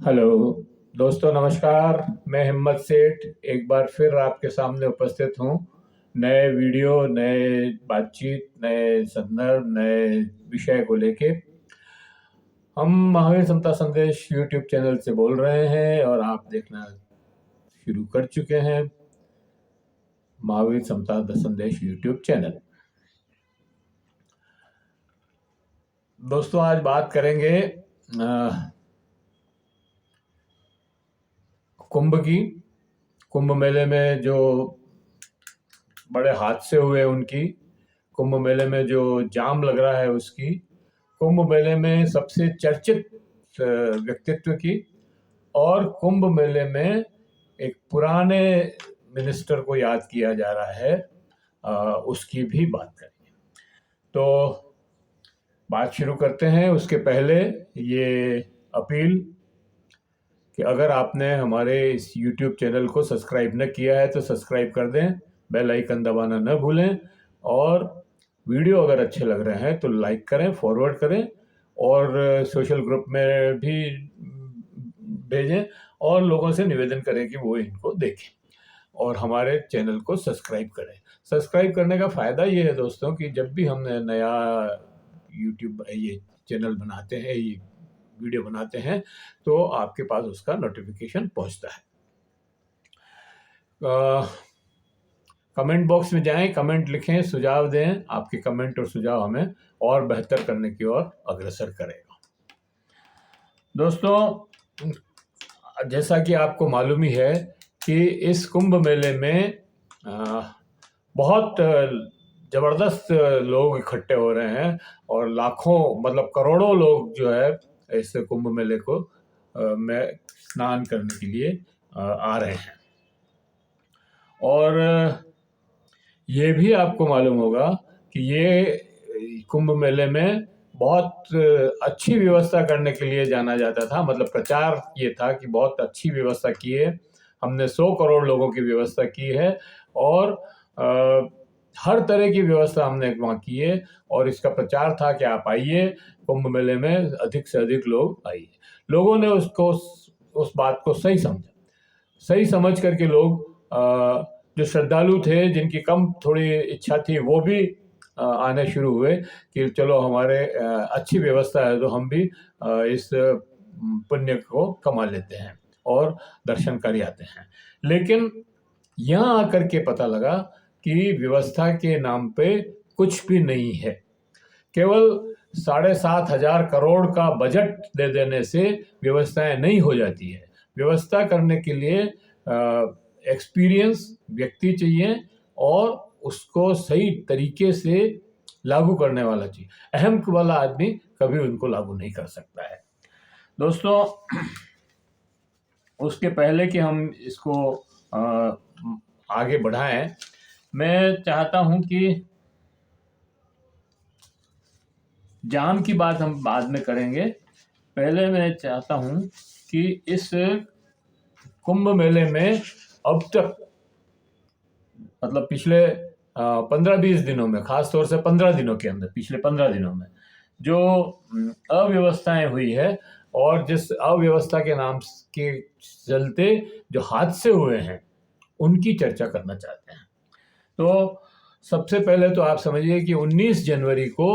Hello दोस्तों, नमस्कार। मैं हिम्मत सेठ एक बार फिर आपके सामने उपस्थित हूँ। नए वीडियो, नए बातचीत, नए संदर्भ, नए विषय को लेके हम महावीर समता संदेश यूट्यूब चैनल से बोल रहे हैं और आप देखना शुरू कर चुके हैं महावीर समता संदेश यूट्यूब चैनल। दोस्तों, आज बात करेंगे कुंभ की। कुंभ मेले में जो बड़े हादसे हुए उनकी, कुंभ मेले में जो जाम लग रहा है उसकी, कुंभ मेले में सबसे चर्चित व्यक्तित्व की, और कुंभ मेले में एक पुराने मिनिस्टर को याद किया जा रहा है, उसकी भी बात करेंगे। तो बात शुरू करते हैं। उसके पहले ये अपील कि अगर आपने हमारे इस YouTube चैनल को सब्सक्राइब न किया है तो सब्सक्राइब कर दें, बेल आइकन दबाना न भूलें, और वीडियो अगर अच्छे लग रहे हैं तो लाइक करें, फॉरवर्ड करें, और सोशल ग्रुप में भी भेजें, और लोगों से निवेदन करें कि वो इनको देखें और हमारे चैनल को सब्सक्राइब करें। सब्सक्राइब करने का फ़ायदा ये है दोस्तों कि जब भी हम नया यूट्यूब ये चैनल बनाते हैं, ये वीडियो बनाते हैं, तो आपके पास उसका नोटिफिकेशन पहुंचता है। कमेंट बॉक्स में जाएं, कमेंट लिखें, सुझाव दें। आपके कमेंट और सुझाव हमें और बेहतर करने की ओर अग्रसर करेगा। दोस्तों, जैसा कि आपको मालूम ही है कि इस कुंभ मेले में बहुत ज़बरदस्त लोग इकट्ठे हो रहे हैं, और लाखों मतलब करोड़ों लोग जो है इस कुंभ मेले को में स्नान करने के लिए आ रहे हैं। और ये भी आपको मालूम होगा कि ये कुंभ मेले में बहुत अच्छी व्यवस्था करने के लिए जाना जाता था। मतलब प्रचार ये था कि बहुत अच्छी व्यवस्था की है हमने, 100 करोड़ लोगों की व्यवस्था की है, और हर तरह की व्यवस्था हमने वहाँ की है। और इसका प्रचार था कि आप आइए कुंभ मेले में, अधिक से अधिक लोग आइए। लोगों ने उसको, उस बात को सही समझा। सही समझ करके लोग जो श्रद्धालु थे, जिनकी कम थोड़ी इच्छा थी, वो भी आने शुरू हुए कि चलो हमारे अच्छी व्यवस्था है तो हम भी इस पुण्य को कमा लेते हैं और दर्शन कर आते हैं। लेकिन यहाँ आकर के पता लगा कि व्यवस्था के नाम पे कुछ भी नहीं है। केवल 7,500 करोड़ का बजट दे देने से व्यवस्थाएं नहीं हो जाती है। व्यवस्था करने के लिए एक्सपीरियंस व्यक्ति चाहिए, और उसको सही तरीके से लागू करने वाला चाहिए। अहम वाला आदमी कभी उनको लागू नहीं कर सकता है। दोस्तों, उसके पहले कि हम इसको आगे बढ़ाएं, मैं चाहता हूं कि जाम की बात हम बाद में करेंगे। पहले मैं चाहता हूं कि इस कुंभ मेले में अब तक, मतलब पिछले 15-20 दिनों में, खास तौर से 15 दिनों के अंदर, पिछले 15 दिनों में जो अव्यवस्थाएं हुई है, और जिस अव्यवस्था के नाम के चलते जो हादसे हुए हैं, उनकी चर्चा करना चाहते हैं। तो सबसे पहले तो आप समझिए कि 19 जनवरी को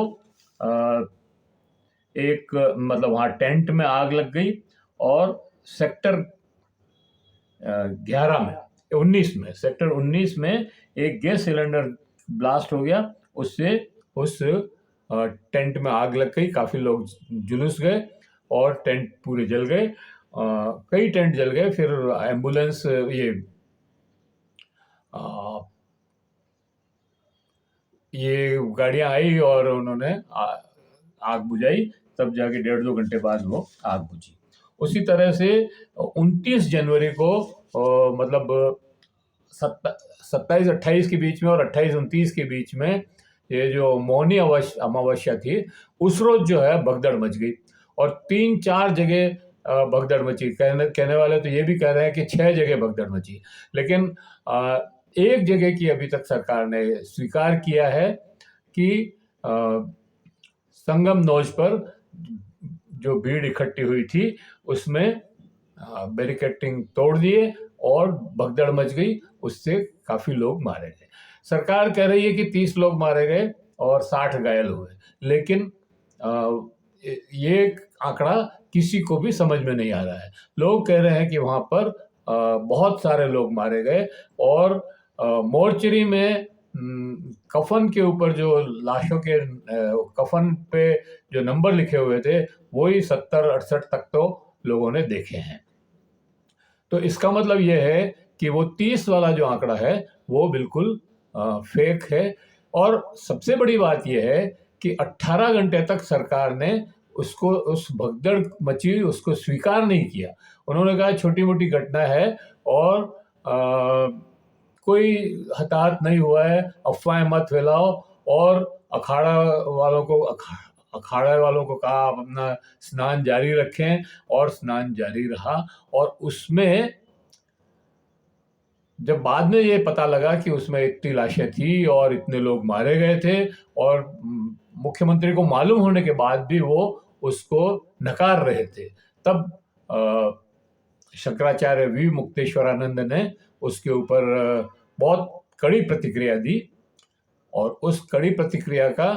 एक मतलब वहाँ टेंट में आग लग गई, और सेक्टर 11 में, 19 में, सेक्टर 19 में एक गैस सिलेंडर ब्लास्ट हो गया। उससे उस टेंट में आग लग गई, काफ़ी लोग जुलूस गए और टेंट पूरे जल गए। कई टेंट जल गए। फिर एम्बुलेंस, ये गाड़ियां आई और उन्होंने आग बुझाई। तब जाके 1.5-2 घंटे बाद वो आग बुझी। उसी तरह से 29 जनवरी को मतलब 27-28 के बीच में और 28-29 के बीच में, ये जो मौनी अमावस्या थी, उस रोज जो है भगदड़ मच गई, और 3-4 जगह भगदड़ मची। कहने वाले तो ये भी कह रहे हैं कि 6 जगह भगदड़ मची। लेकिन एक जगह की अभी तक सरकार ने स्वीकार किया है कि संगम नौज पर जो भीड़ इकट्ठी हुई थी, उसमें बैरिकेडिंग तोड़ दिए और भगदड़ मच गई, उससे काफ़ी लोग मारे गए। सरकार कह रही है कि 30 लोग मारे गए और 60 घायल हुए, लेकिन ये आंकड़ा किसी को भी समझ में नहीं आ रहा है। लोग कह रहे हैं कि वहाँ पर बहुत सारे लोग मारे गए और मोर्चरी में कफन के ऊपर जो लाशों के कफन पे जो नंबर लिखे हुए थे वही 70-68 तक तो लोगों ने देखे हैं। तो इसका मतलब ये है कि वो 30 वाला जो आंकड़ा है वो बिल्कुल फेक है। और सबसे बड़ी बात यह है कि 18 घंटे तक सरकार ने उसको, उस भगदड़ मची उसको स्वीकार नहीं किया। उन्होंने कहा छोटी मोटी घटना है और कोई हताहत नहीं हुआ है, अफवाहें मत फैलाओ। और अखाड़ा वालों को कहा आप अपना स्नान जारी रखें, और स्नान जारी रहा। और उसमें जब बाद में ये पता लगा कि उसमें इतनी लाशें थी और इतने लोग मारे गए थे, और मुख्यमंत्री को मालूम होने के बाद भी वो उसको नकार रहे थे, तब शंकराचार्य वी मुक्तेश्वरानंद ने उसके ऊपर बहुत कड़ी प्रतिक्रिया दी। और उस कड़ी प्रतिक्रिया का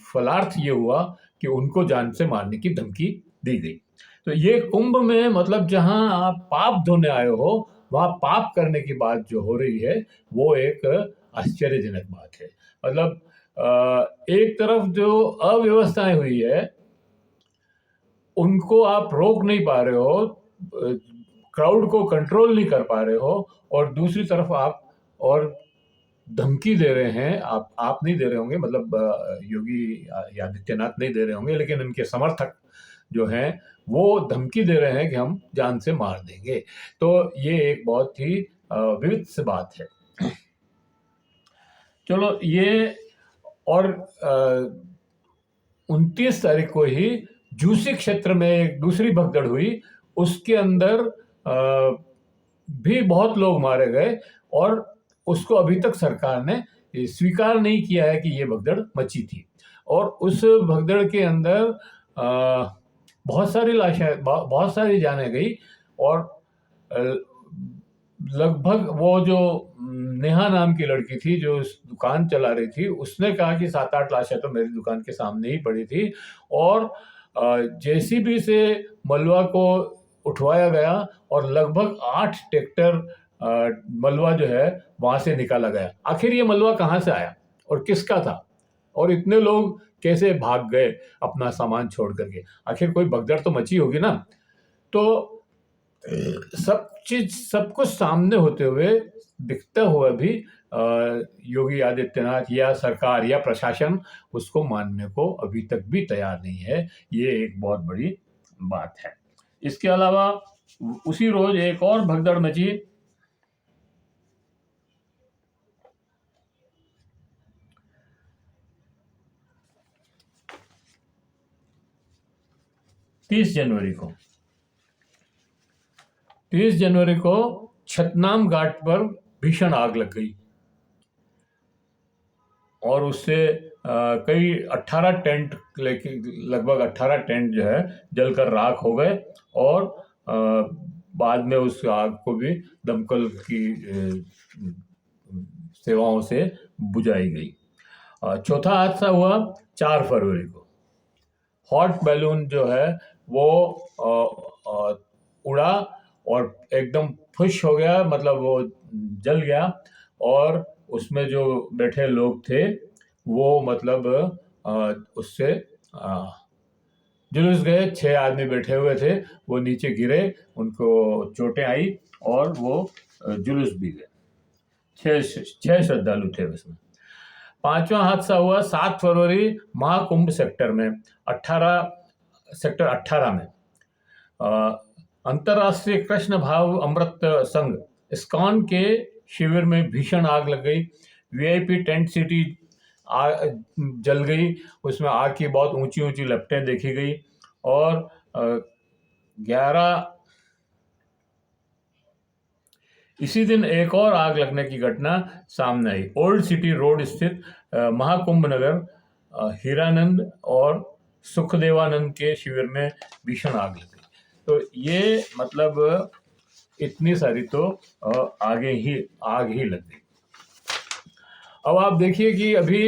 फलार्थ ये हुआ कि उनको जान से मारने की धमकी दी गई। तो ये कुंभ में मतलब जहां आप पाप धोने आए हो, वहां पाप करने की बात जो हो रही है वो एक आश्चर्यजनक बात है। मतलब एक तरफ जो अव्यवस्थाएं हुई है उनको आप रोक नहीं पा रहे हो, क्राउड को कंट्रोल नहीं कर पा रहे हो, और दूसरी तरफ आप और धमकी दे रहे हैं। आप नहीं दे रहे होंगे, मतलब योगी आदित्यनाथ नहीं दे रहे होंगे, लेकिन इनके समर्थक जो हैं वो धमकी दे रहे हैं कि हम जान से मार देंगे। तो ये एक बहुत ही विविध सी बात है। चलो ये, और 29 तारीख को ही जूसी क्षेत्र में एक दूसरी भगदड़ हुई, उसके अंदर भी बहुत लोग मारे गए, और उसको अभी तक सरकार ने स्वीकार नहीं किया है कि ये भगदड़ मची थी। और उस भगदड़ के अंदर बहुत सारी लाशें, बहुत सारी जानें गई, और लगभग वो जो नेहा नाम की लड़की थी जो उस दुकान चला रही थी, उसने कहा कि 7-8 लाशें तो मेरी दुकान के सामने ही पड़ी थी। और जेसीबी से मलबा को उठवाया गया और लगभग 8 ट्रैक्टर मलबा जो है वहां से निकाला गया। आखिर ये मलबा कहाँ से आया और किसका था, और इतने लोग कैसे भाग गए अपना सामान छोड़ करके? आखिर कोई भगदड़ तो मची होगी ना। तो सब कुछ सामने होते हुए, दिखता हुआ भी योगी आदित्यनाथ या सरकार या प्रशासन उसको मानने को अभी तक भी तैयार नहीं है। ये एक बहुत बड़ी बात है। इसके अलावा उसी रोज एक और भगदड़ मची। तीस जनवरी को छतनाम घाट पर भीषण आग लग गई, और उससे कई 18 टेंट, लगभग 18 टेंट जो है जलकर राख हो गए, और बाद में उस आग को भी दमकल की सेवाओं से बुझाई गई। चौथा हादसा हुआ 4 फरवरी को। हॉट बैलून जो है वो उड़ा और एकदम फुश हो गया, मतलब वो जल गया, और उसमें जो बैठे लोग थे वो मतलब उससे जुलूस गए। 6 आदमी बैठे हुए थे, वो नीचे गिरे, उनको चोटें आई और वो जुलूस भी गए। 6 श्रद्धालु थे उसमें। 5वां हादसा हुआ 7 फरवरी महाकुंभ सेक्टर में, सेक्टर 18 में। अंतर्राष्ट्रीय कृष्ण भाव अमृत संघ इस्कॉन के शिविर में भीषण आग लग गई। वीआईपी टेंट सिटी जल गई, उसमें आग की बहुत ऊंची ऊंची लपटें देखी गई। और 11 इसी दिन एक और आग लगने की घटना सामने आई। ओल्ड सिटी रोड स्थित महाकुंभ नगर हीरानंद और सुखदेवानंद के शिविर में भीषण आग लग गई। तो ये मतलब इतनी सारी तो आगे ही आग ही लग गई। अब आप देखिए कि अभी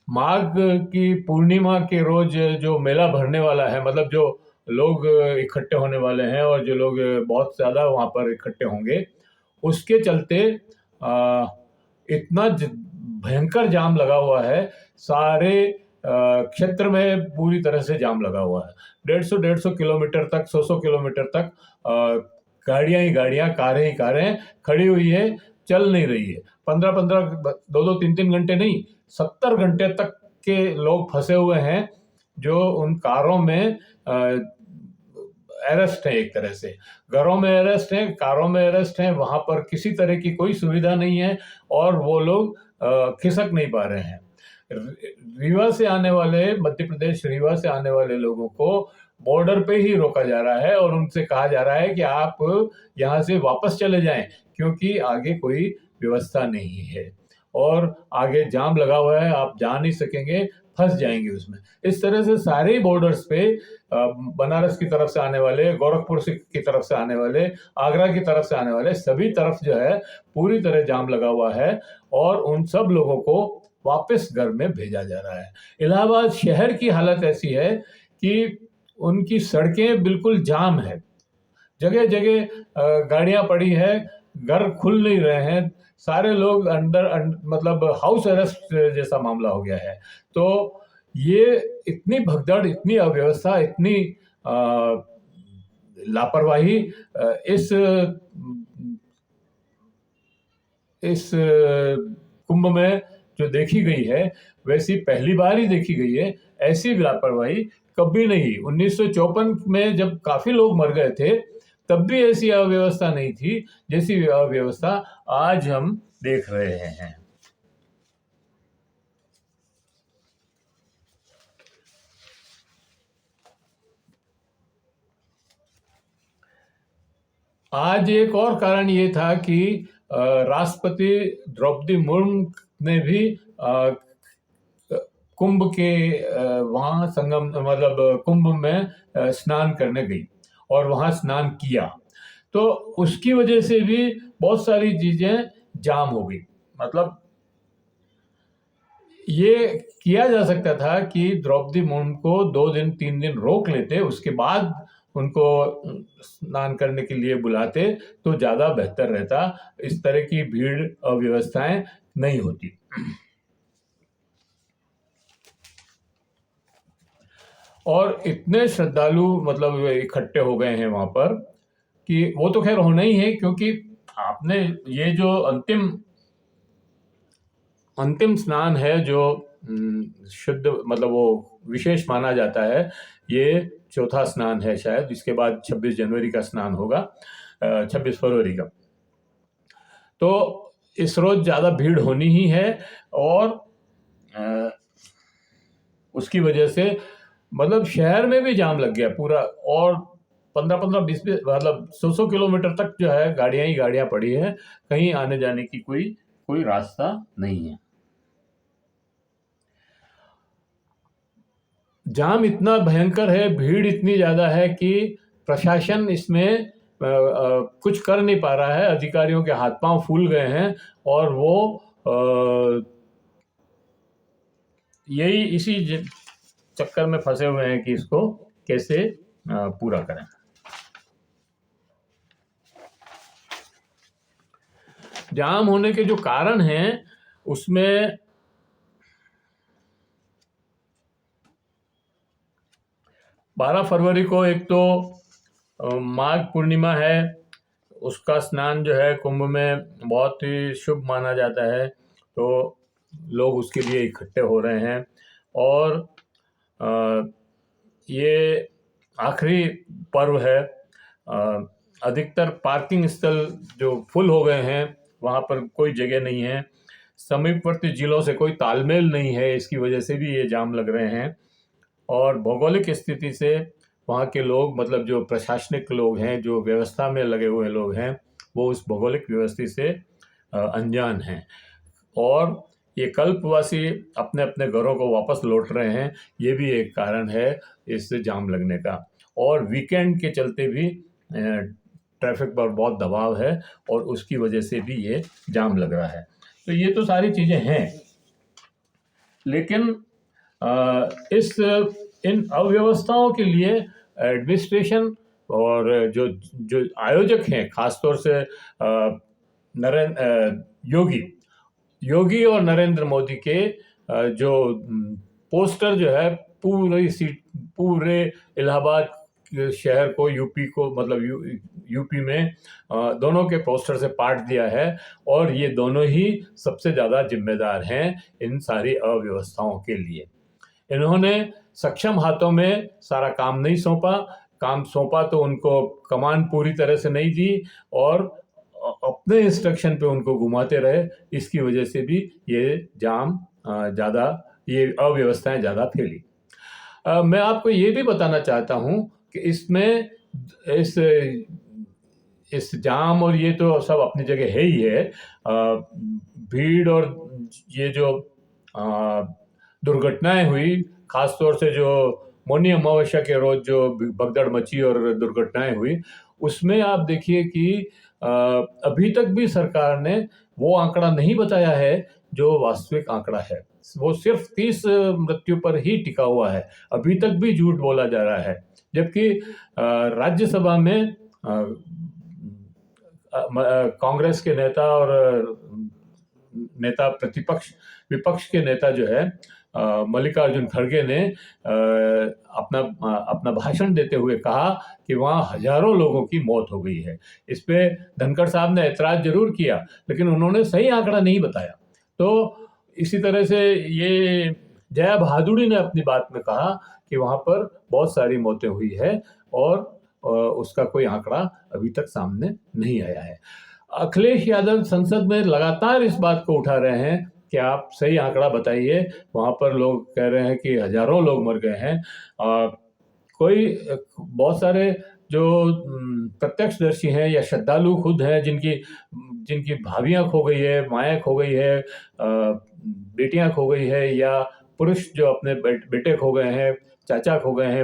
माघ की पूर्णिमा के रोज जो मेला भरने वाला है, मतलब जो लोग इकट्ठे होने वाले हैं और जो लोग बहुत ज़्यादा वहाँ पर इकट्ठे होंगे, उसके चलते इतना भयंकर जाम लगा हुआ है। सारे क्षेत्र में पूरी तरह से जाम लगा हुआ है। 150 किलोमीटर तक, 100 किलोमीटर तक गाड़ियां ही गाड़ियां, कारें ही कारें खड़ी हुई है, चल नहीं रही है। 15-15, 2-2, 3-3 घंटे नहीं, 70 घंटे तक के लोग फंसे हुए हैं, जो उन कारों में अरेस्ट है। एक तरह से घरों में अरेस्ट है, कारों में अरेस्ट है, वहां पर किसी तरह की कोई सुविधा नहीं है और वो लोग खिसक नहीं पा रहे हैं। रीवा से आने वाले, मध्य प्रदेश रीवा से आने वाले लोगों को बॉर्डर पे ही रोका जा रहा है और उनसे कहा जा रहा है कि आप यहाँ से वापस चले जाएं, क्योंकि आगे कोई व्यवस्था नहीं है और आगे जाम लगा हुआ है, आप जा नहीं सकेंगे, फंस जाएंगे उसमें। इस तरह से सारे बॉर्डर्स पे बनारस की तरफ से आने वाले, गोरखपुर की तरफ से आने वाले, आगरा की तरफ से आने वाले, सभी तरफ जो है पूरी तरह जाम लगा हुआ है और उन सब लोगों को वापस घर में भेजा जा रहा है। इलाहाबाद शहर की हालत ऐसी है कि उनकी सड़कें बिल्कुल जाम है, जगह जगह गाड़ियां पड़ी है, घर खुल नहीं रहे हैं, सारे लोग मतलब हाउस अरेस्ट जैसा मामला हो गया है। तो ये इतनी भगदड़, इतनी अव्यवस्था, इतनी लापरवाही इस कुंभ में जो देखी गई है, वैसी पहली बार ही देखी गई है। ऐसी लापरवाही कभी नहीं। 1954 में जब काफी लोग मर गए थे, तब भी ऐसी अव्यवस्था नहीं थी जैसी अव्यवस्था आज हम देख रहे हैं। आज एक और कारण ये था कि राष्ट्रपति द्रौपदी मुर्मू ने भी कुंभ के वहाँ संगम, मतलब कुंभ में स्नान करने गई और वहाँ स्नान किया, तो उसकी वजह से भी बहुत सारी चीजें जाम हो गई। मतलब ये किया जा सकता था कि द्रौपदी मुर्मू को 2 दिन 3 दिन रोक लेते, उसके बाद उनको स्नान करने के लिए बुलाते तो ज्यादा बेहतर रहता। इस तरह की भीड़ अव्यवस्थाएं नहीं होती। और इतने श्रद्धालु मतलब इकट्ठे हो गए हैं वहां पर कि वो तो खैर होना ही है, क्योंकि आपने ये जो अंतिम स्नान है जो शुद्ध, मतलब वो विशेष माना जाता है, ये चौथा स्नान है शायद। इसके बाद 26 जनवरी का स्नान होगा, 26 फरवरी का। तो इस रोज ज्यादा भीड़ होनी ही है और उसकी वजह से मतलब शहर में भी जाम लग गया पूरा, और 15-15, 20-20, मतलब 100 किलोमीटर तक जो है गाड़ियां ही गाड़ियां पड़ी है, कहीं आने जाने की कोई रास्ता नहीं है। जाम इतना भयंकर है, भीड़ इतनी ज्यादा है कि प्रशासन इसमें कुछ कर नहीं पा रहा है। अधिकारियों के हाथ पांव फूल गए हैं और वो यही इसी चक्कर में फंसे हुए हैं कि इसको कैसे पूरा करें। जाम होने के जो कारण हैं उसमें 12 फरवरी को एक तो माघ पूर्णिमा है, उसका स्नान जो है कुंभ में बहुत ही शुभ माना जाता है, तो लोग उसके लिए इकट्ठे हो रहे हैं। और ये आखिरी पर्व है। अधिकतर पार्किंग स्थल जो फुल हो गए हैं, वहाँ पर कोई जगह नहीं है, समीपवर्ती जिलों से कोई तालमेल नहीं है, इसकी वजह से भी ये जाम लग रहे हैं। और भौगोलिक स्थिति से वहाँ के लोग, मतलब जो प्रशासनिक लोग हैं, जो व्यवस्था में लगे हुए लोग हैं, वो उस भौगोलिक व्यवस्था से अनजान हैं और ये कल्पवासी अपने अपने घरों को वापस लौट रहे हैं। ये भी एक कारण है इस जाम लगने का। और वीकेंड के चलते भी ट्रैफिक पर बहुत दबाव है और उसकी वजह से भी ये जाम लग रहा है। तो ये तो सारी चीज़ें हैं, लेकिन इन अव्यवस्थाओं के लिए एडमिनिस्ट्रेशन और जो जो आयोजक हैं, खासतौर से योगी और नरेंद्र मोदी के जो पोस्टर जो है पूरे इलाहाबाद शहर को, यूपी को, मतलब यूपी में दोनों के पोस्टर से पाट दिया है और ये दोनों ही सबसे ज़्यादा जिम्मेदार हैं इन सारी अव्यवस्थाओं के लिए। इन्होंने सक्षम हाथों में सारा काम नहीं सौंपा, काम सौंपा तो उनको कमान पूरी तरह से नहीं दी और अपने इंस्ट्रक्शन पे उनको घुमाते रहे। इसकी वजह से भी ये ये अव्यवस्थाएं ज़्यादा फैली। मैं आपको ये भी बताना चाहता हूँ कि इसमें इस जाम और ये तो सब अपनी जगह है ही है, भीड़ और ये जो दुर्घटनाएं हुई, खासतौर से जो मौनी अमावस्या के रोज जो भगदड़ मची और दुर्घटनाएं हुई, उसमें आप देखिए कि अभी तक भी सरकार ने वो आंकड़ा नहीं बताया है जो वास्तविक आंकड़ा है। वो सिर्फ 30 मृत्यु पर ही टिका हुआ है, अभी तक भी झूठ बोला जा रहा है। जबकि राज्यसभा में कांग्रेस के नेता और विपक्ष के नेता जो है मल्लिकार्जुन खड़गे ने अपना भाषण देते हुए कहा कि वहाँ हजारों लोगों की मौत हो गई है। इस पे धनखड़ साहब ने ऐतराज जरूर किया, लेकिन उन्होंने सही आंकड़ा नहीं बताया। तो इसी तरह से ये जया भादुड़ी ने अपनी बात में कहा कि वहाँ पर बहुत सारी मौतें हुई है और उसका कोई आंकड़ा अभी तक सामने नहीं आया है। अखिलेश यादव संसद में लगातार इस बात को उठा रहे हैं कि आप सही आंकड़ा बताइए। वहाँ पर लोग कह रहे हैं कि हजारों लोग मर गए हैं। बहुत सारे जो प्रत्यक्षदर्शी हैं या श्रद्धालु खुद हैं, जिनकी भाभियाँ खो गई है, माएँ खो गई है, बेटियाँ खो गई है, या पुरुष जो अपने बेटे खो गए हैं, चाचा खो गए हैं,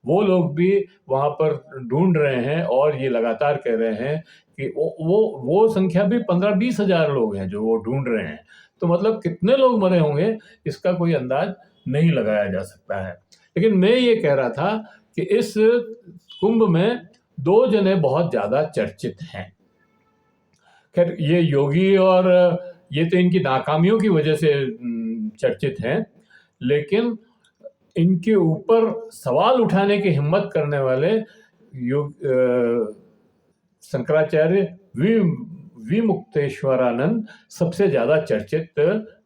वो लोग भी वहाँ पर ढूंढ रहे हैं और ये लगातार कह रहे हैं कि वो संख्या भी 15-20 हजार लोग हैं जो वो ढूंढ रहे हैं। तो मतलब कितने लोग मरे होंगे इसका कोई अंदाज नहीं लगाया जा सकता है। लेकिन मैं ये कह रहा था कि इस कुंभ में 2 जने बहुत ज़्यादा चर्चित हैं। खैर, ये योगी और ये तो इनकी नाकामियों की वजह से चर्चित हैं, लेकिन इनके ऊपर सवाल उठाने की हिम्मत करने वाले शंकराचार्य विमुक्तेश्वरानंद सबसे ज़्यादा चर्चित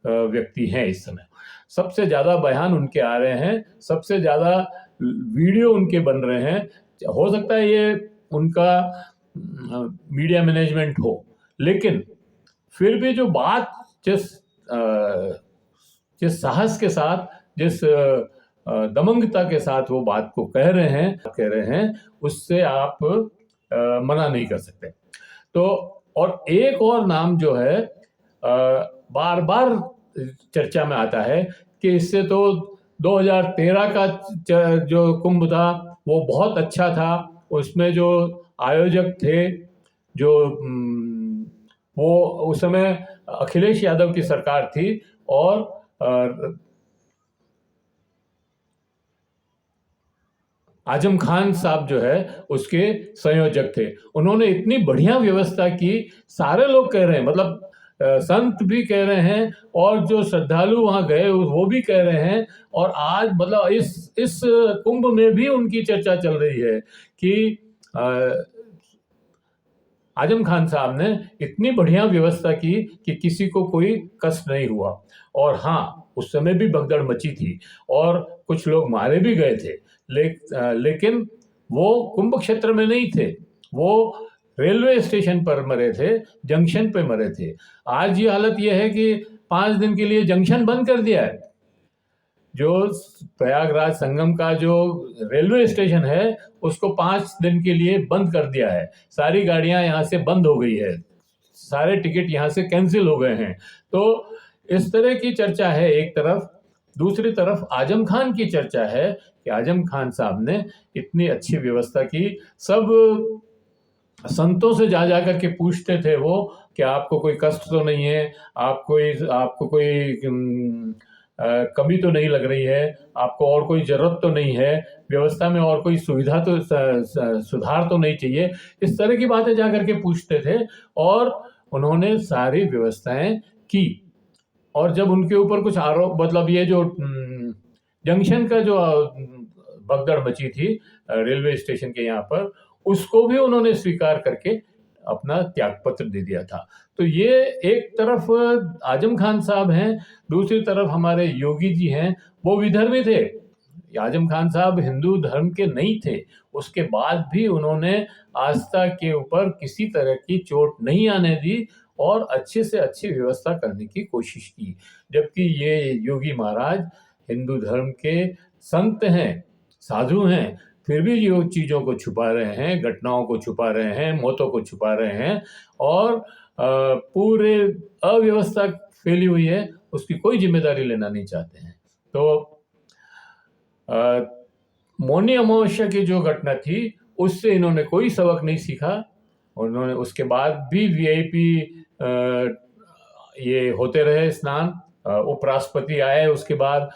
व्यक्ति हैं इस समय। सबसे ज़्यादा बयान उनके आ रहे हैं, सबसे ज़्यादा वीडियो उनके बन रहे हैं। हो सकता है ये उनका मीडिया मैनेजमेंट हो, लेकिन फिर भी जो बात जिस साहस के साथ, जिस दमंगता के साथ वो बात को कह रहे हैं, उससे आप मना नहीं कर सकते। तो और एक और नाम जो है बार बार चर्चा में आता है कि इससे तो 2013 का जो कुंभ था वो बहुत अच्छा था। उसमें जो आयोजक थे, जो वो उस समय अखिलेश यादव की सरकार थी और आजम खान साहब जो है उसके संयोजक थे। उन्होंने इतनी बढ़िया व्यवस्था की, सारे लोग कह रहे हैं, मतलब संत भी कह रहे हैं और जो श्रद्धालु वहां गए वो भी कह रहे हैं। और आज मतलब इस कुंभ में भी उनकी चर्चा चल रही है कि आजम खान साहब ने इतनी बढ़िया व्यवस्था की कि किसी को कोई कष्ट नहीं हुआ। और हाँ, उस समय भी भगदड़ मची थी और कुछ लोग मारे भी गए थे, लेकिन वो कुंभ क्षेत्र में नहीं थे, वो रेलवे स्टेशन पर मरे थे, जंक्शन पे मरे थे। आज ये हालत ये है कि 5 दिन के लिए जंक्शन बंद कर दिया है। जो प्रयागराज संगम का जो रेलवे स्टेशन है उसको 5 दिन के लिए बंद कर दिया है। सारी गाड़ियां यहाँ से बंद हो गई है, सारे टिकट यहाँ से कैंसिल हो गए हैं। तो इस तरह की चर्चा है एक तरफ, दूसरी तरफ आजम खान की चर्चा है कि आजम खान साहब ने इतनी अच्छी व्यवस्था की, सब संतों से जा जा करके पूछते थे वो कि आपको कोई कष्ट तो नहीं है, आपको कोई कमी तो नहीं लग रही है, आपको और कोई ज़रूरत तो नहीं है, व्यवस्था में और कोई सुविधा तो सुधार तो नहीं चाहिए। इस तरह की बातें जा करके पूछते थे और उन्होंने सारी व्यवस्थाएं की। और जब उनके ऊपर कुछ आरोप, मतलब ये जो जंक्शन का जो भगदड़ मची थी रेलवे स्टेशन के यहाँ पर, उसको भी उन्होंने स्वीकार करके अपना त्यागपत्र दे दिया था। तो ये एक तरफ आजम खान साहब हैं, दूसरी तरफ हमारे योगी जी हैं, वो विधर्मी थे। आजम खान साहब हिंदू धर्म के नहीं थे, उसके बाद भी उन्होंने आस्था के ऊपर किसी तरह की चोट नहीं आने दी और अच्छे से अच्छी व्यवस्था करने की कोशिश की। जबकि ये योगी महाराज हिंदू धर्म के संत हैं, साधु हैं, फिर भी ये चीज़ों को छुपा रहे हैं, घटनाओं को छुपा रहे हैं, मौतों को छुपा रहे हैं और पूरे अव्यवस्था फैली हुई है, उसकी कोई जिम्मेदारी लेना नहीं चाहते हैं। तो मौनी अमावस्या की जो घटना थी उससे इन्होंने कोई सबक नहीं सीखा। उन्होंने उसके बाद भी वीआईपी ये होते रहे स्नान। उपराष्ट्रपति आए, उसके बाद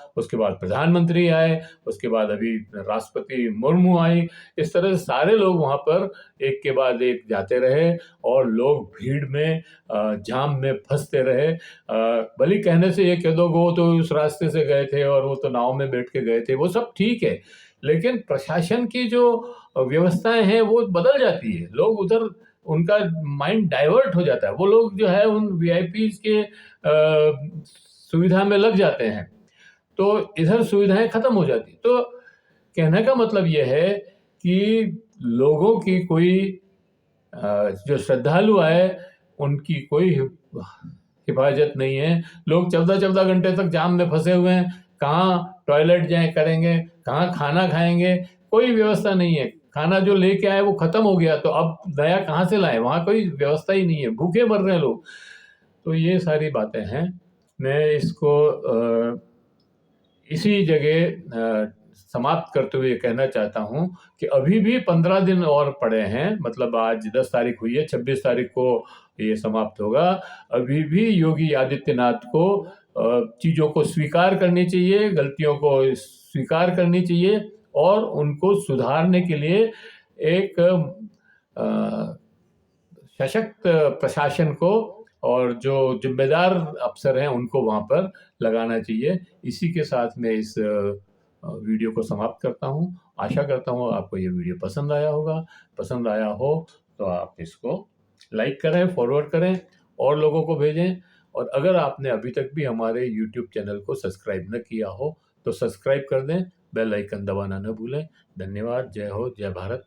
प्रधानमंत्री आए, उसके बाद अभी राष्ट्रपति मुर्मू आई। इस तरह से सारे लोग वहाँ पर एक के बाद एक जाते रहे और लोग भीड़ में जाम में फंसते रहे। भले कहने से ये कह दो वो तो उस रास्ते से गए थे और वो तो नाव में बैठ के गए थे, वो सब ठीक है, लेकिन प्रशासन की जो व्यवस्थाएं हैं वो बदल जाती है। लोग उधर, उनका माइंड डाइवर्ट हो जाता है, वो लोग जो है उन वीआईपी के सुविधा में लग जाते हैं, तो इधर सुविधाएं खत्म हो जाती। तो कहने का मतलब यह है कि लोगों की कोई जो श्रद्धालु आए उनकी कोई हिफाजत नहीं है। लोग 14-14 घंटे तक जाम में फंसे हुए हैं, कहाँ टॉयलेट जाए करेंगे, कहाँ खाना खाएंगे, कोई व्यवस्था नहीं है। खाना जो लेके आए वो खत्म हो गया, तो अब नया कहाँ से लाए, वहाँ कोई व्यवस्था ही नहीं है, भूखे मर रहे हैं लोग। तो ये सारी बातें हैं। मैं इसको इसी जगह समाप्त करते हुए कहना चाहता हूँ कि अभी भी 15 दिन और पड़े हैं, मतलब आज 10 तारीख हुई है, 26 तारीख को ये समाप्त होगा। अभी भी योगी आदित्यनाथ को चीज़ों को स्वीकार करनी चाहिए, गलतियों को स्वीकार करनी चाहिए और उनको सुधारने के लिए एक सशक्त प्रशासन को और जो जिम्मेदार अफसर हैं उनको वहाँ पर लगाना चाहिए। इसी के साथ मैं इस वीडियो को समाप्त करता हूँ। आशा करता हूँ आपको ये वीडियो पसंद आया होगा। पसंद आया हो तो आप इसको लाइक करें, फॉरवर्ड करें और लोगों को भेजें। और अगर आपने अभी तक भी हमारे यूट्यूब चैनल को सब्सक्राइब न किया हो तो सब्सक्राइब कर दें, बेल आइकन दबाना न भूलें। धन्यवाद। जय हो, जय भारत।